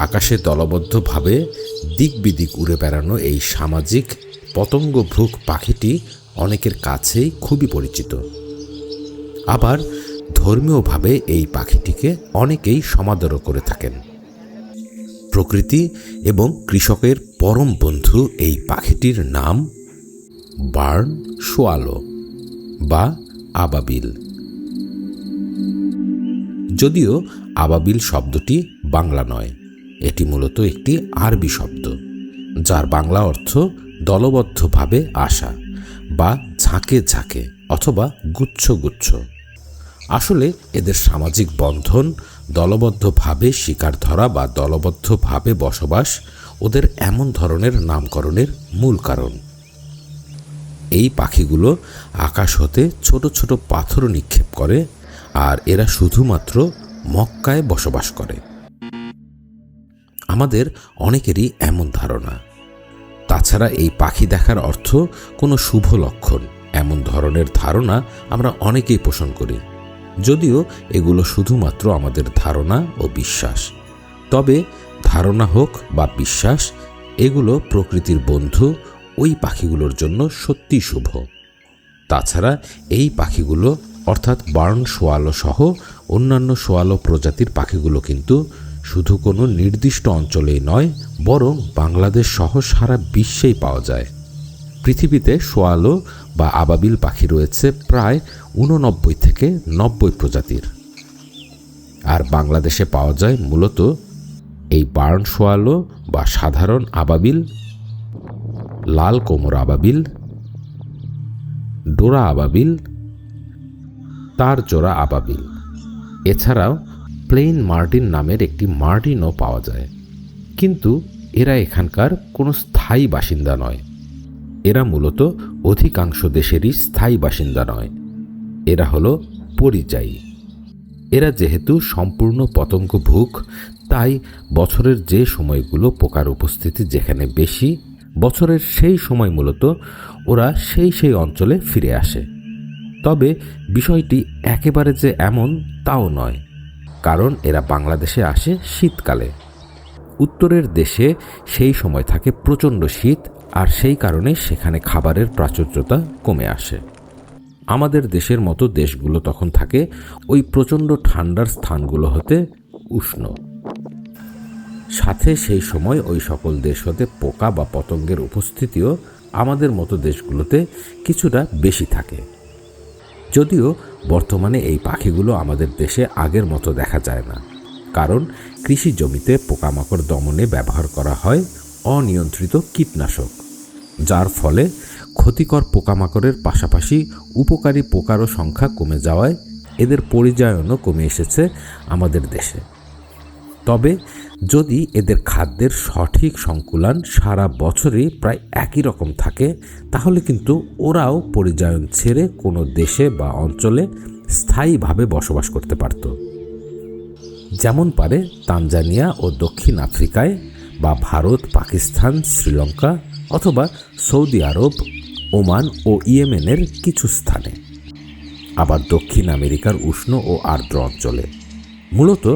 আকাশে দলবদ্ধভাবে দিক বিদিক উড়ে বেড়ানো এই সামাজিক পতঙ্গভ্রূক পাখিটি অনেকের কাছেই খুবই পরিচিত। আবার ধর্মীয়ভাবে এই পাখিটিকে অনেকেই সমাদরও করে থাকেন। প্রকৃতি এবং কৃষকের পরম বন্ধু এই পাখিটির নাম বার্ন সোয়ালো বা আবাবিল। যদিও আবাবিল শব্দটি বাংলা নয়, এটি মূলত একটি আরবি শব্দ, যার বাংলা অর্থ দলবদ্ধভাবে আসা বা ঝাঁকে ঝাঁকে অথবা গুচ্ছ গুচ্ছ। আসলে এদের সামাজিক বন্ধন, দলবদ্ধভাবে শিকার ধরা বা দলবদ্ধভাবে বসবাস ওদের এমন ধরনের নামকরণের মূল কারণ। এই পাখিগুলো আকাশ হতে ছোট ছোট পাথর নিক্ষেপ করে, আর এরা শুধুমাত্র মক্কায় বসবাস করে। আমাদের অনেকেরই এমন ধারণা। তাছাড়া এই পাখি দেখার অর্থ কোনো শুভ লক্ষণ, এমন ধরনের ধারণা আমরা অনেকেই পোষণ করি, যদিও এগুলো শুধুমাত্র আমাদের ধারণা ও বিশ্বাস। তবে ধারণা হোক বা বিশ্বাস, এগুলো প্রকৃতির বন্ধু ওই পাখিগুলোর জন্য সত্যি শুভ। তাছাড়া এই পাখিগুলো অর্থাৎ বার্ন সোয়ালো সহ অন্যান্য সোয়ালো প্রজাতির পাখিগুলো কিন্তু শুধু কোনো নির্দিষ্ট অঞ্চলেই নয়, বরং বাংলাদেশ সহ সারা বিশ্বেই পাওয়া যায়। পৃথিবীতে সোয়ালো বা আবাবিল পাখি রয়েছে প্রায় 89 থেকে 90 প্রজাতির, আর বাংলাদেশে পাওয়া যায় মূলত এই বার্ন সোয়ালো বা সাধারণ আবাবিল, লাল কোমর আবাবিল, ডোরা আবাবিল, তারজোড়া আবাবিল। এছাড়াও প্লেন মার্টিন নামের একটি মার্টিনও পাওয়া যায়, কিন্তু এরা এখানকার কোনো স্থায়ী বাসিন্দা নয়। এরা মূলত অধিকাংশ দেশেরই স্থায়ী বাসিন্দা নয়, এরা হলো পরিযায়ী। এরা যেহেতু সম্পূর্ণ পতঙ্গভুক, তাই বছরের যে সময়গুলো পোকার উপস্থিতি যেখানে বেশি, বছরের সেই সময় মূলত ওরা সেই অঞ্চলে ফিরে আসে। তবে বিষয়টি একেবারে যে এমন তাও নয়, কারণ এরা বাংলাদেশে আসে শীতকালে। উত্তরের দেশে সেই সময় থাকে প্রচণ্ড শীত, আর সেই কারণে সেখানে খাবারের প্রাচুর্যতা কমে আসে। আমাদের দেশের মতো দেশগুলো তখন থাকে ওই প্রচণ্ড ঠান্ডার স্থানগুলো হতে উষ্ণ। সাথে সেই সময় ওই সকল দেশ হতে পোকা বা পতঙ্গের উপস্থিতিও আমাদের মতো দেশগুলোতে কিছুটা বেশি থাকে। যদিও বর্তমানে এই পাখিগুলো আমাদের দেশে আগের মতো দেখা যায় না, কারণ কৃষি জমিতে পোকামাকড় দমনে ব্যবহার করা হয় অনিয়ন্ত্রিত কীটনাশক, যার ফলে ক্ষতিকর পোকামাকড়ের পাশাপাশি উপকারী পোকারও সংখ্যা কমে যাওয়ায় এদের পরিযায়নও কমে এসেছে আমাদের দেশে। তবে যদি এদের খাদ্যের সঠিক সংকুলান সারা বছরই প্রায় একই রকম থাকে, তাহলে কিন্তু ওরাও পরিযায়ন ছেড়ে কোনো দেশে বা অঞ্চলে স্থায়ীভাবে বসবাস করতে পারত। যেমন পারে তানজানিয়া ও দক্ষিণ আফ্রিকায়, বা ভারত, পাকিস্তান, শ্রীলঙ্কা অথবা সৌদি আরব, ওমান ও ইয়েমেনের কিছু স্থানে, আবার দক্ষিণ আমেরিকার উষ্ণ ও আর্দ্র অঞ্চলে। মূলত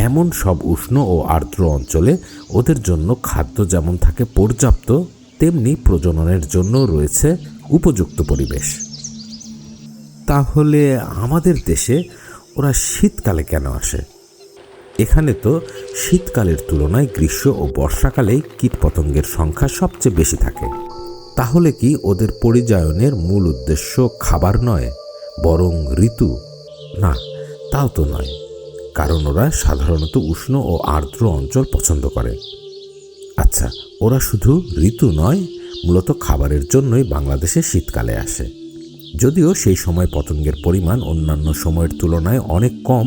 এমন সব উষ্ণ ও আর্দ্র অঞ্চলে ওদের জন্য খাদ্য যেমন থাকে পর্যাপ্ত, তেমনি প্রজননের জন্য রয়েছে উপযুক্ত পরিবেশ। তাহলে আমাদের দেশে ওরা শীতকালে কেন আসে? এখানে তো শীতকালের তুলনায় গ্রীষ্ম ও বর্ষাকালেই কীটপতঙ্গের সংখ্যা সবচেয়ে বেশি থাকে। তাহলে কি ওদের পরিযায়নের মূল উদ্দেশ্য খাবার নয়, বরং ঋতু? না, তাও তো নয়, কারণ ওরা সাধারণত উষ্ণ ও আর্দ্র অঞ্চল পছন্দ করে। আচ্ছা, ওরা শুধু ঋতু নয়, মূলত খাবারের জন্যই বাংলাদেশে শীতকালে আসে। যদিও সেই সময় পতঙ্গের পরিমাণ অন্যান্য সময়ের তুলনায় অনেক কম,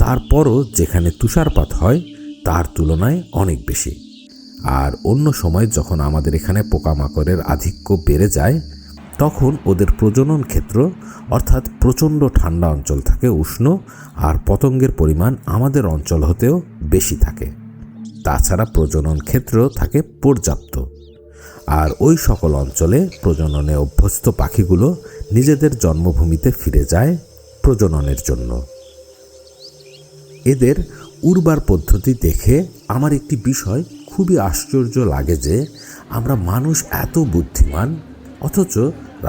তারপরও যেখানে তুষারপাত হয় তার তুলনায় অনেক বেশি। আর অন্য সময় যখন আমাদের এখানে পোকামাকড়ের আধিক্য বেড়ে যায়, তখন ওদের প্রজনন ক্ষেত্র অর্থাৎ প্রচণ্ড ঠান্ডা অঞ্চল থাকে উষ্ণ, আর পতঙ্গের পরিমাণ আমাদের অঞ্চল হতেও বেশি থাকে। তাছাড়া প্রজনন ক্ষেত্র থাকে পর্যাপ্ত, আর ওই সকল অঞ্চলে প্রজননে অভ্যস্ত পাখিগুলো নিজেদের জন্মভূমিতে ফিরে যায় প্রজননের জন্য। এদের উর্বর পদ্ধতি দেখে আমার একটি বিষয় খুবই আশ্চর্য লাগে যে আমরা মানুষ এত বুদ্ধিমান, অথচ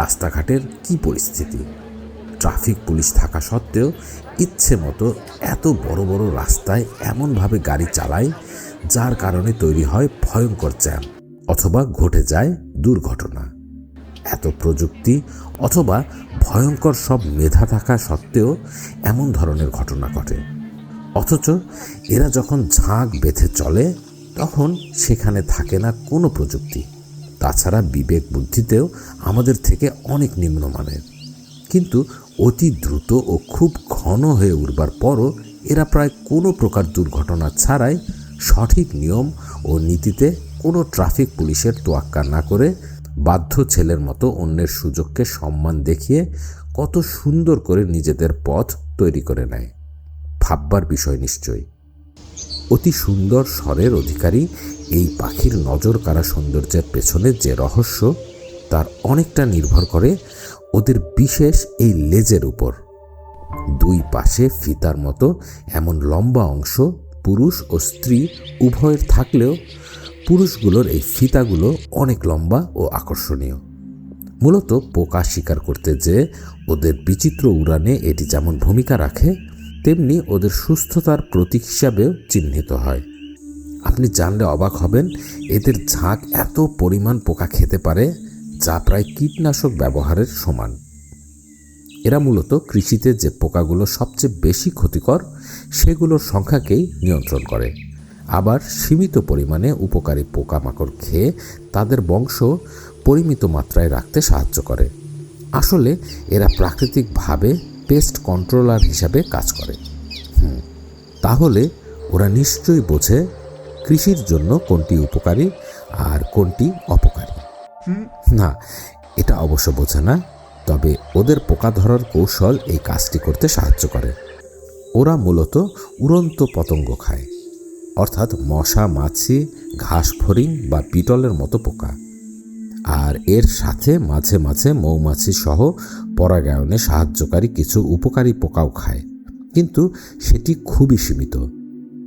রাস্তাঘাটের কি পরিস্থিতি। ট্রাফিক পুলিশ থাকা সত্ত্বেও ইচ্ছে মতো এত বড় বড় রাস্তায় এমনভাবে গাড়ি চালায় যার কারণে তৈরি হয় ভয়ঙ্কর জ্যাম অথবা ঘটে যায় দুর্ঘটনা। এত প্রযুক্তি অথবা ভয়ঙ্কর সব মেধা থাকা সত্ত্বেও এমন ধরনের ঘটনা ঘটে, অথচ এরা যখন ঝাঁক বেঁধে চলে তখন সেখানে থাকে না কোনো প্রযুক্তি। তাছাড়া বিবেক বুদ্ধিতেও আমাদের থেকে অনেক নিম্নমানের। কিন্তু অতি দ্রুত ও খুব ঘন হয়ে উঠবার পরও এরা প্রায় কোনো প্রকার দুর্ঘটনা ছাড়াই সঠিক নিয়ম ও নীতিতে কোনো ট্রাফিক পুলিশের তোয়াক্কা না করে বাধ্য ছেলের মতো অন্যের সুযোগকে সম্মান দেখিয়ে কত সুন্দর করে নিজেদের পথ তৈরি করে নেয়। ভাববার বিষয় নিশ্চয়ই। অতি সুন্দর স্বরের অধিকারী এই পাখির নজর কাড়া সৌন্দর্যের পেছনে যে রহস্য, তার অনেকটা নির্ভর করে ওদের বিশেষ এই লেজের উপর। দুই পাশে ফিতার মতো এমন লম্বা অংশ পুরুষ ও স্ত্রী উভয়ের থাকলেও পুরুষগুলোর এই ফিতাগুলো অনেক লম্বা ও আকর্ষণীয়। মূলত পোকা শিকার করতে যে ওদের বিচিত্র উড়ানে এটি যেমন ভূমিকা রাখে, তেমনি ওদের সুস্থতার প্রতীক হিসাবেও চিহ্নিত হয়। আপনি জানলে অবাক হবেন, এদের ঝাঁক এত পরিমাণ পোকা খেতে পারে যা প্রায় কীটনাশক ব্যবহারের সমান। এরা মূলত কৃষিতে যে পোকাগুলো সবচেয়ে বেশি ক্ষতিকর সেগুলোর সংখ্যাকেই নিয়ন্ত্রণ করে, আবার সীমিত পরিমাণে উপকারী পোকামাকড় খেয়ে তাদের বংশ পরিমিত মাত্রায় রাখতে সাহায্য করে। আসলে এরা প্রাকৃতিকভাবে পেস্ট কন্ট্রোলার হিসাবে কাজ করে। তাহলে ওরা নিশ্চয়ই বোঝে কৃষির জন্য কোনটি উপকারী আর কোনটি অপকারী। না, এটা অবশ্য বোঝে না, তবে ওদের পোকা ধরার কৌশল এই কাজটি করতে সাহায্য করে। ওরা মূলত উড়ন্ত পতঙ্গ খায়, অর্থাৎ মশা, মাছি, ঘাস ফড়িং বা বিটলের মতো পোকা। আর এর সাথে মাঝে মাঝে মৌমাছি সহ পরাগায়নে সাহায্যকারী কিছু উপকারী পোকাও খায়, কিন্তু সেটি খুবই সীমিত।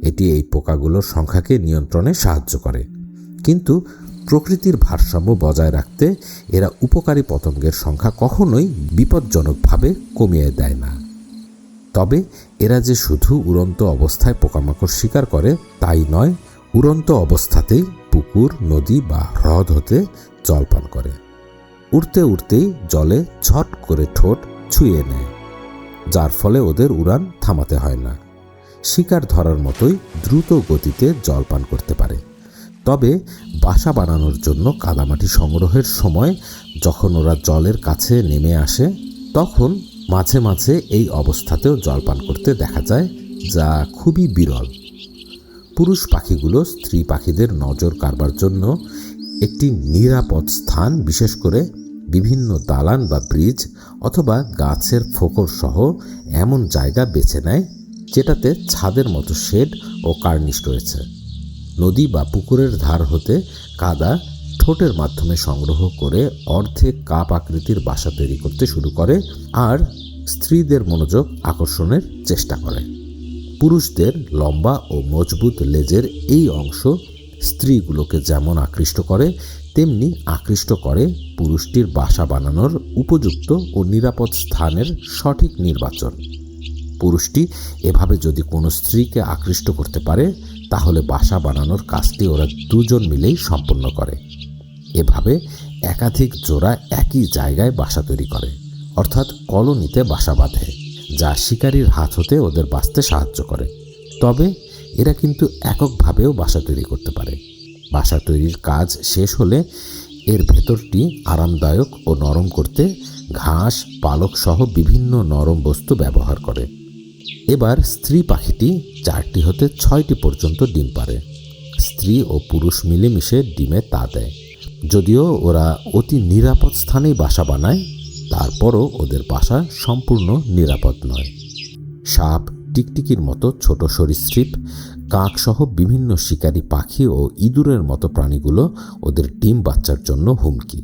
এটি এই পোকাগুলোর সংখ্যাকে নিয়ন্ত্রণে সাহায্য করে, কিন্তু প্রকৃতির ভারসাম্য বজায় রাখতে এরা উপকারী পতঙ্গের সংখ্যা কখনোই বিপজ্জনকভাবে কমিয়ে দেয় না। তবে এরা যে শুধু উড়ন্ত অবস্থায় পোকামাকড় শিকার করে তাই নয়, উড়ন্ত অবস্থাতেই পুকুর, নদী বা হ্রদ হতে জল পান করে। উড়তে উড়তেই জলে ঝট করে ঠোঁট ছুঁয়ে নেয়, যার ফলে ওদের উড়ান থামাতে হয় না। শিকার ধরার মতোই দ্রুত গতিতে জল পান করতে পারে। তবে বাসা বানানোর জন্য কাদামাটি সংগ্রহের সময় যখন ওরা জলের কাছে নেমে আসে, তখন মাঝে মাঝে এই অবস্থাতেও জলপান করতে দেখা যায়, যা খুবই বিরল। পুরুষ পাখিগুলো স্ত্রী পাখিদের নজর কাড়বার জন্য একটি নিরাপদ স্থান, বিশেষ করে বিভিন্ন দালান বা ব্রিজ অথবা গাছের ফোকর সহ এমন জায়গা বেছে নেয় যেটাতে ছাদের মতো শেড ও কার্নিশ রয়েছে। নদী বা পুকুরের ধার হতে কাদা ঠোঁটের মাধ্যমে সংগ্রহ করে অর্ধেক কাপ আকৃতির বাসা তৈরি করতে শুরু করে আর স্ত্রীদের মনোযোগ আকর্ষণের চেষ্টা করে। পুরুষদের লম্বা ও মজবুত লেজের এই অংশ স্ত্রীগুলোকে যেমন আকৃষ্ট করে, তেমনি আকৃষ্ট করে পুরুষটির বাসা বানানোর উপযুক্ত ও নিরাপদ স্থানের সঠিক নির্বাচন। পুরুষটি এভাবে যদি কোনো স্ত্রীকে আকৃষ্ট করতে পারে, তাহলে বাসা বানানোর কাজটি ওরা দুজন মিলেই সম্পন্ন করে। এভাবে একাধিক জোড়া একই জায়গায় বাসা তৈরি করে, অর্থাৎ কলোনিতে বাসা বাঁধে, যা শিকারীর হাত হতে ওদের বাঁচতে সাহায্য করে। তবে এরা কিন্তু এককভাবেও বাসা তৈরি করতে পারে। বাসা তৈরির কাজ শেষ হলে এর ভেতরটি আরামদায়ক ও নরম করতে ঘাস, পালক সহ বিভিন্ন নরম বস্তু ব্যবহার করে। এবার স্ত্রী পাখিটি 4টি হতে 6টি পর্যন্ত ডিম পাড়ে। স্ত্রী ও পুরুষ মিলেমিশে ডিমে তা দেয়। যদিও ওরা অতি নিরাপদ স্থানেই বাসা বানায়, তারপরও ওদের বাসা সম্পূর্ণ নিরাপদ নয়। সাপ, টিকটিকির মতো ছোট সরীসৃপ, কাক সহ বিভিন্ন শিকারী পাখি ও ইঁদুরের মতো প্রাণীগুলো ওদের ডিম বাচ্চার জন্য হুমকি।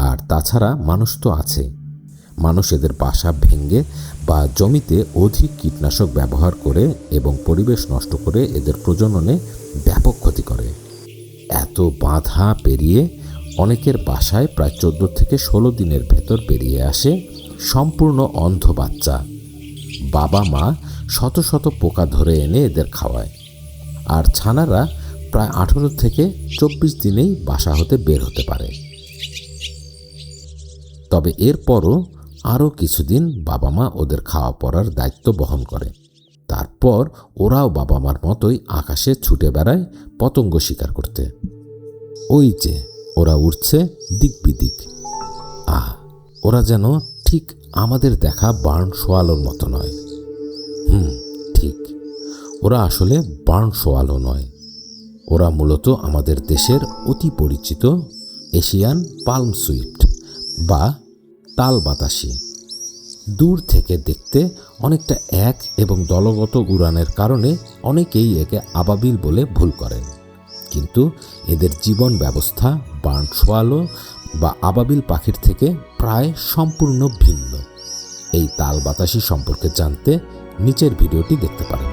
আর তাছাড়া মানুষ তো আছে। মানুষ এদের বাসা ভেঙে বা জমিতে অধিক কীটনাশক ব্যবহার করে এবং পরিবেশ নষ্ট করে এদের প্রজননে ব্যাপক ক্ষতি করে। এত বাধা পেরিয়ে অনেকের বাসায় প্রায় 14 থেকে 16 দিনের ভেতর বেরিয়ে আসে সম্পূর্ণ অন্ধ বাচ্চা। বাবা মা শত শত পোকা ধরে এনে এদের খাওয়ায়, আর ছানারা প্রায় 18 থেকে 24 দিনেই বাসা হতে বের হতে পারে। তবে এরপরও আরও কিছুদিন বাবা মা ওদের খাওয়া পড়ার দায়িত্ব বহন করে। তারপর ওরাও বাবা মার মতোই আকাশে ছুটে বেড়ায় পতঙ্গ শিকার করতে। ওই যে ওরা উড়ছে দিক বিদিক। ওরা যেন ঠিক আমাদের দেখা বার্ন শোয়ালোর মতো নয়। ঠিক, ওরা আসলে বার্ন শোয়ালো নয়। ওরা মূলত আমাদের দেশের অতি পরিচিত এশিয়ান পালম সুইফট বা তাল বাতাসি। দূর থেকে দেখতে অনেকটা এক এবং দলগত উড়ানের কারণে অনেকেই একে আবাবিল বলে ভুল করেন, কিন্তু এদের জীবন ব্যবস্থা বার্ন শোয়ালো বা আবাবিল পাখির থেকে প্রায় সম্পূর্ণ ভিন্ন। এই তাল বাতাসি সম্পর্কে জানতে নিচের ভিডিওটি দেখতে পারেন।